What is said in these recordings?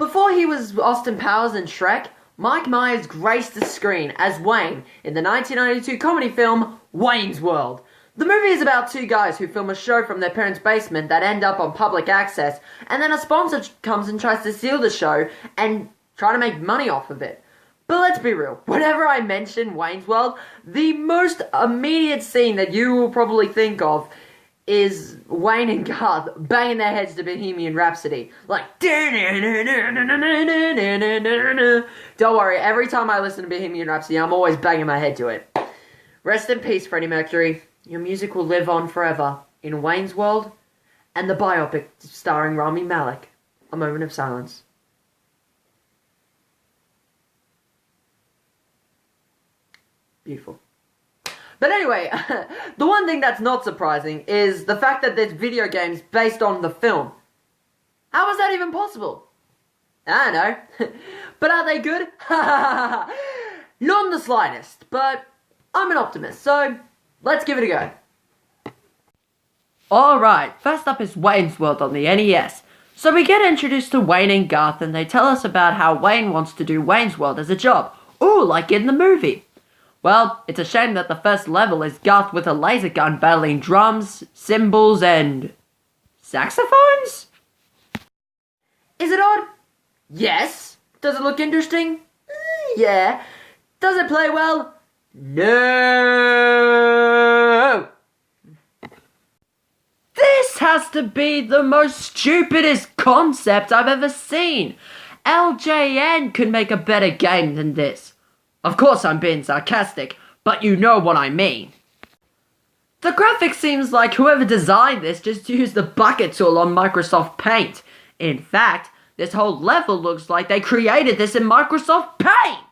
Before he was Austin Powers in Shrek, Mike Myers graced the screen as Wayne in the 1992 comedy film Wayne's World. The movie is about two guys who film a show from their parents' basement that end up on public access, and then a sponsor comes and tries to steal the show and try to make money off of it. But let's be real, whenever I mention Wayne's World, the most immediate scene that you will probably think of is Wayne and Garth banging their heads to Bohemian Rhapsody. Like, don't worry, every time I listen to Bohemian Rhapsody, I'm always banging my head to it. Rest in peace, Freddie Mercury. Your music will live on forever in Wayne's World and the biopic starring Rami Malek. A moment of silence. Beautiful. But anyway, the one thing that's not surprising is the fact that there's video games based on the film. How is that even possible? I don't know. But are they good? Not the slightest, but I'm an optimist, so let's give it a go. Alright, first up is Wayne's World on the NES. So we get introduced to Wayne and Garth, and they tell us about how Wayne wants to do Wayne's World as a job. Ooh, like in the movie. Well, it's a shame that the first level is Garth with a laser gun battling drums, cymbals, and saxophones? Is it odd? Yes. Does it look interesting? Yeah. Does it play well? No. This has to be the most stupidest concept I've ever seen. LJN could make a better game than this. Of course I'm being sarcastic, but you know what I mean. The graphics seems like whoever designed this just used the bucket tool on Microsoft Paint. In fact, this whole level looks like they created this in Microsoft Paint!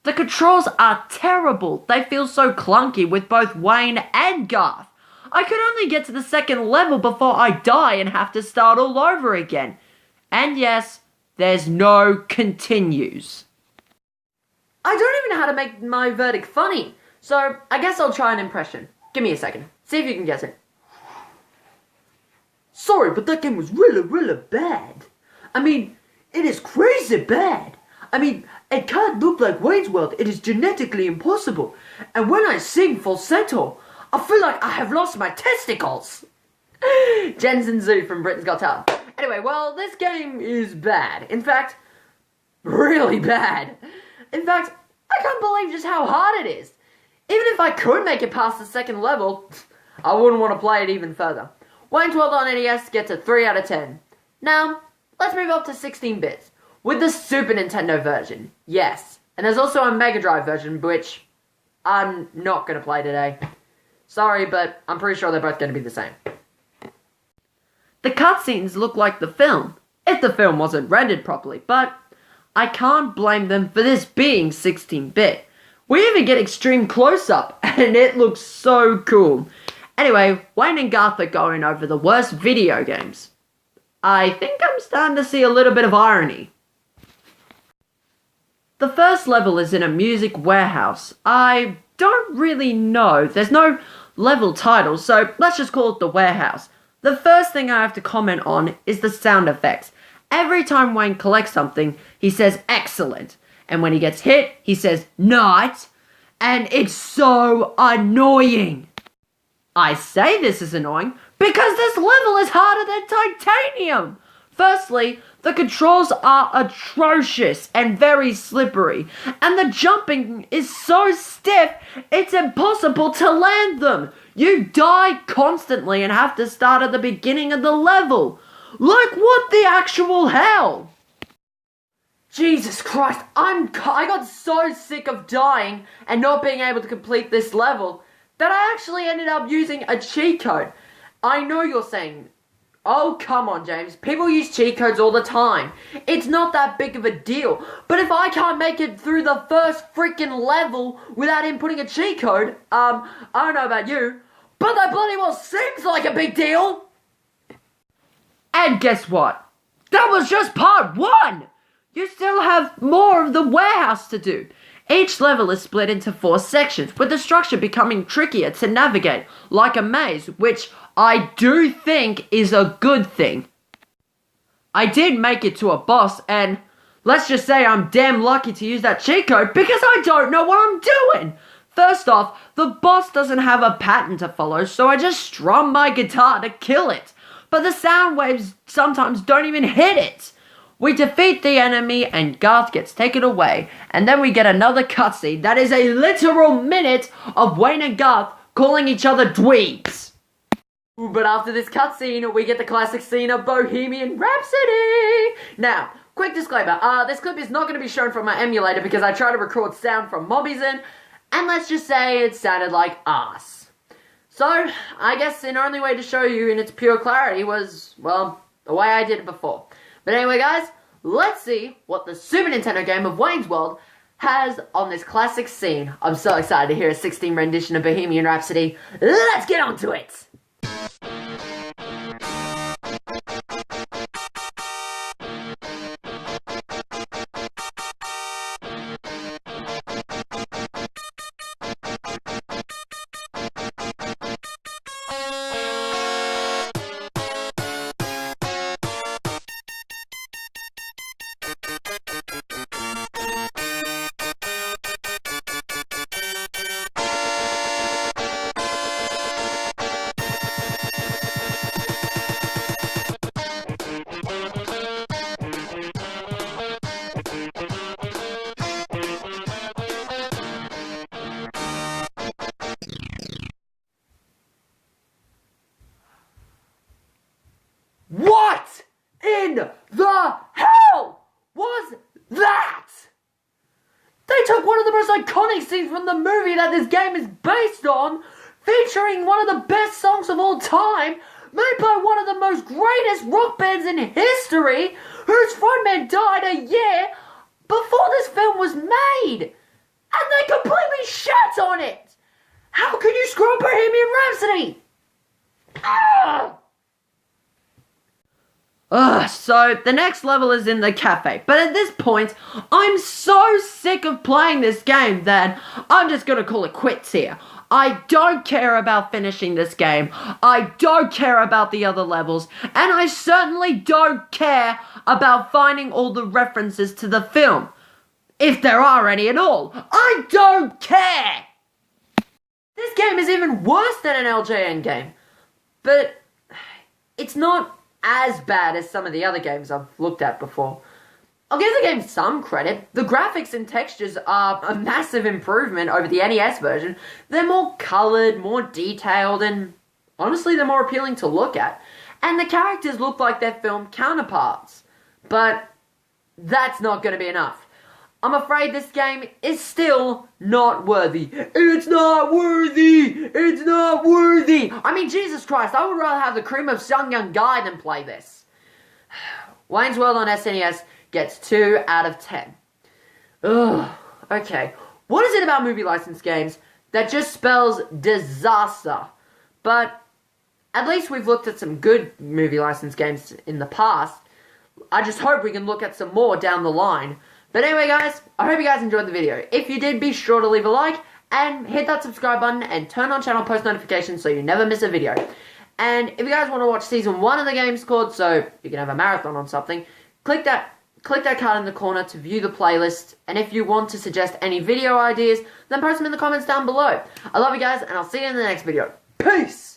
The controls are terrible. They feel so clunky with both Wayne and Garth. I could only get to the second level before I die and have to start all over again. And yes, there's no continues. I don't even know how to make my verdict funny, so I guess I'll try an impression. Give me a second. See if you can guess it. Sorry, but that game was really bad. I mean, it is crazy bad. I mean, it can't look like Wayne's World. It is genetically impossible. And when I sing falsetto, I feel like I have lost my testicles. Jensen Zhu from Britain's Got Talent. Anyway, well, this game is bad. In fact, really bad. In fact, I can't believe just how hard it is. Even if I could make it past the second level, I wouldn't want to play it even further. Wayne's World on NES gets a 3 out of 10. Now, let's move up to 16 bits. With the Super Nintendo version, yes. And there's also a Mega Drive version, which I'm not going to play today. Sorry, but I'm pretty sure they're both going to be the same. The cutscenes look like the film, if the film wasn't rendered properly, but I can't blame them for this being 16-bit. We even get extreme close-up, and it looks so cool. Anyway, Wayne and Garth are going over the worst video games. I think I'm starting to see a little bit of irony. The first level is in a music warehouse. I don't really know. There's no level title, so let's just call it the warehouse. The first thing I have to comment on is the sound effects. Every time Wayne collects something, he says excellent. And when he gets hit, he says not. And it's so annoying. I say this is annoying because this level is harder than titanium. Firstly, the controls are atrocious and very slippery. And the jumping is so stiff, it's impossible to land them. You die constantly and have to start at the beginning of the level. Like, what the actual hell? Jesus Christ, I got so sick of dying and not being able to complete this level that I actually ended up using a cheat code. I know you're saying, oh, come on, James. People use cheat codes all the time. It's not that big of a deal. But if I can't make it through the first freaking level without inputting a cheat code, I don't know about you, but that bloody well seems like a big deal. And guess what? That was just part 1! You still have more of the warehouse to do. Each level is split into 4 sections, with the structure becoming trickier to navigate, like a maze, which I do think is a good thing. I did make it to a boss, and let's just say I'm damn lucky to use that cheat code because I don't know what I'm doing. First off, the boss doesn't have a pattern to follow, so I just strum my guitar to kill it. But the sound waves sometimes don't even hit it. We defeat the enemy and Garth gets taken away, and then we get another cutscene that is a literal minute of Wayne and Garth calling each other dweebs. But after this cutscene, we get the classic scene of Bohemian Rhapsody. Now, quick disclaimer, this clip is not going to be shown from my emulator because I tried to record sound from Mobizen, and let's just say it sounded like arse. So, I guess the only way to show you in its pure clarity was, well, the way I did it before. But anyway, guys, let's see what the Super Nintendo game of Wayne's World has on this classic scene. I'm so excited to hear a 16 rendition of Bohemian Rhapsody. Let's get on to it! What in the hell was that? They took one of the most iconic scenes from the movie that this game is based on, featuring one of the best songs of all time, made by one of the most greatest rock bands in history, whose frontman died a year before this film was made. And they completely shat on it. How can you screw up Bohemian Rhapsody? So the next level is in the cafe, but at this point, I'm so sick of playing this game that I'm just gonna call it quits here. I don't care about finishing this game, I don't care about the other levels, and I certainly don't care about finding all the references to the film. If there are any at all, I don't care! This game is even worse than an LJN game, but it's not as bad as some of the other games I've looked at before. I'll give the game some credit. The graphics and textures are a massive improvement over the NES version. They're more coloured, more detailed, and honestly they're more appealing to look at. And the characters look like their film counterparts. But that's not going to be enough. I'm afraid this game is still not worthy. It's not worthy! It's not worthy! I mean, Jesus Christ, I would rather have the cream of some young guy than play this. Wayne's World on SNES gets 2 out of 10. Ugh, okay. What is it about movie license games that just spells disaster? But at least we've looked at some good movie license games in the past. I just hope we can look at some more down the line. But anyway, guys, I hope you guys enjoyed the video. If you did, be sure to leave a like and hit that subscribe button and turn on channel post notifications so you never miss a video. And if you guys want to watch Season 1 of the game squad so you can have a marathon on something, click that card in the corner to view the playlist. And if you want to suggest any video ideas, then post them in the comments down below. I love you guys, and I'll see you in the next video. Peace!